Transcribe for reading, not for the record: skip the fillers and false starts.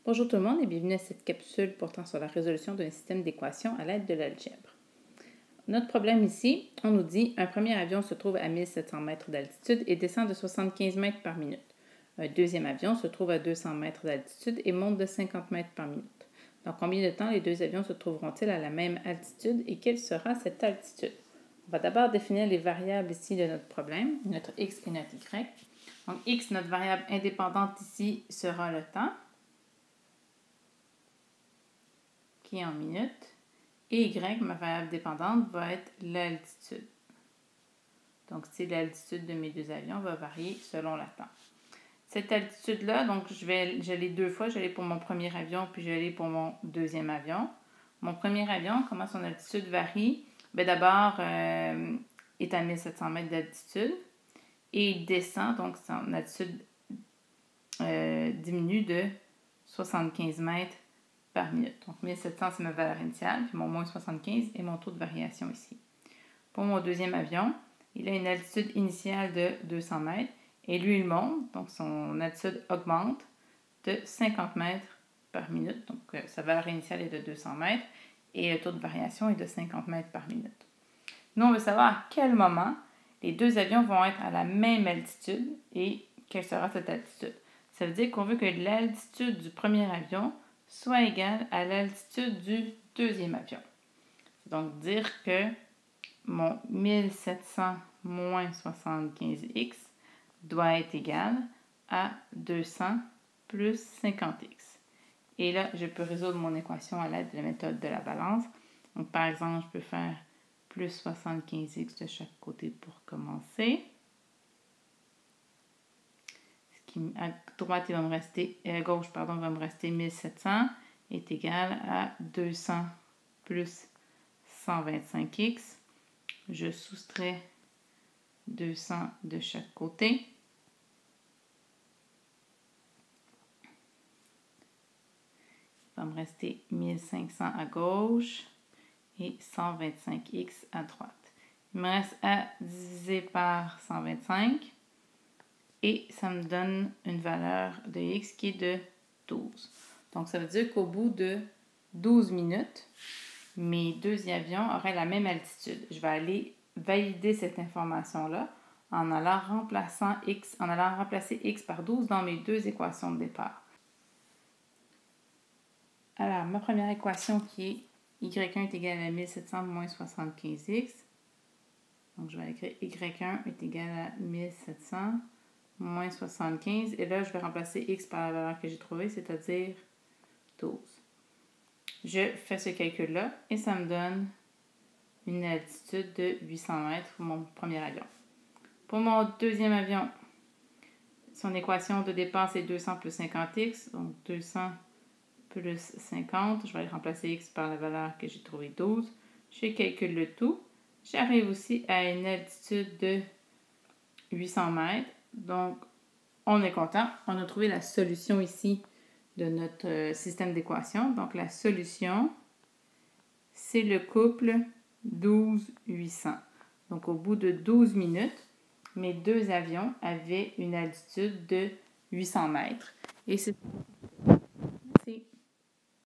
Bonjour tout le monde et bienvenue à cette capsule portant sur la résolution d'un système d'équations à l'aide de l'algèbre. Notre problème ici, on nous dit un premier avion se trouve à 1700 mètres d'altitude et descend de 75 mètres par minute. Un deuxième avion se trouve à 200 mètres d'altitude et monte de 50 mètres par minute. Dans combien de temps les deux avions se trouveront-ils à la même altitude et quelle sera cette altitude? On va d'abord définir les variables ici de notre problème, notre x et notre y. Donc x, notre variable indépendante ici, sera le temps, qui est en minutes, et y, ma variable dépendante, va être l'altitude. Donc, c'est l'altitude de mes deux avions va varier selon le temps. Cette altitude-là, donc, j'allais deux fois, j'allais pour mon premier avion, puis j'allais pour mon deuxième avion. Mon premier avion, comment son altitude varie? Bien, d'abord, est à 1700 mètres d'altitude, et il descend, donc son altitude diminue de 75 mètres par minute. Donc, 1700, c'est ma valeur initiale, puis mon moins 75 est mon taux de variation ici. Pour mon deuxième avion, il a une altitude initiale de 200 mètres et lui, il monte, donc son altitude augmente de 50 mètres par minute. Donc, sa valeur initiale est de 200 mètres et le taux de variation est de 50 mètres par minute. Nous, on veut savoir à quel moment les deux avions vont être à la même altitude et quelle sera cette altitude. Ça veut dire qu'on veut que l'altitude du premier avion soit égale à l'altitude du deuxième avion. Donc, dire que mon 1700 moins 75x doit être égal à 200 plus 50x. Et là, je peux résoudre mon équation à l'aide de la méthode de la balance. Donc, par exemple, je peux faire plus 75x de chaque côté pour commencer. À droite, il va me rester, à gauche, pardon, va me rester 1700 est égal à 200 plus 125x. Je soustrais 200 de chaque côté. Il va me rester 1500 à gauche et 125x à droite. Il me reste à diviser par 125. Et ça me donne une valeur de x qui est de 12. Donc, ça veut dire qu'au bout de 12 minutes, mes deux avions auraient la même altitude. Je vais aller valider cette information-là en allant remplacer x par 12 dans mes deux équations de départ. Alors, ma première équation qui est y1 est égal à 1700 moins 75x. Donc, je vais écrire y1 est égal à 1700 moins 75, et là, je vais remplacer x par la valeur que j'ai trouvée, c'est-à-dire 12. Je fais ce calcul-là, et ça me donne une altitude de 800 mètres pour mon premier avion. Pour mon deuxième avion, son équation de départ, c'est 200 plus 50x, donc 200 plus 50, je vais aller remplacer x par la valeur que j'ai trouvée, 12. Je calcule le tout. J'arrive aussi à une altitude de 800 mètres. Donc, on est content. On a trouvé la solution ici de notre système d'équations. Donc, la solution, c'est le couple 12-800. Donc, au bout de 12 minutes, mes deux avions avaient une altitude de 800 mètres. Et c'est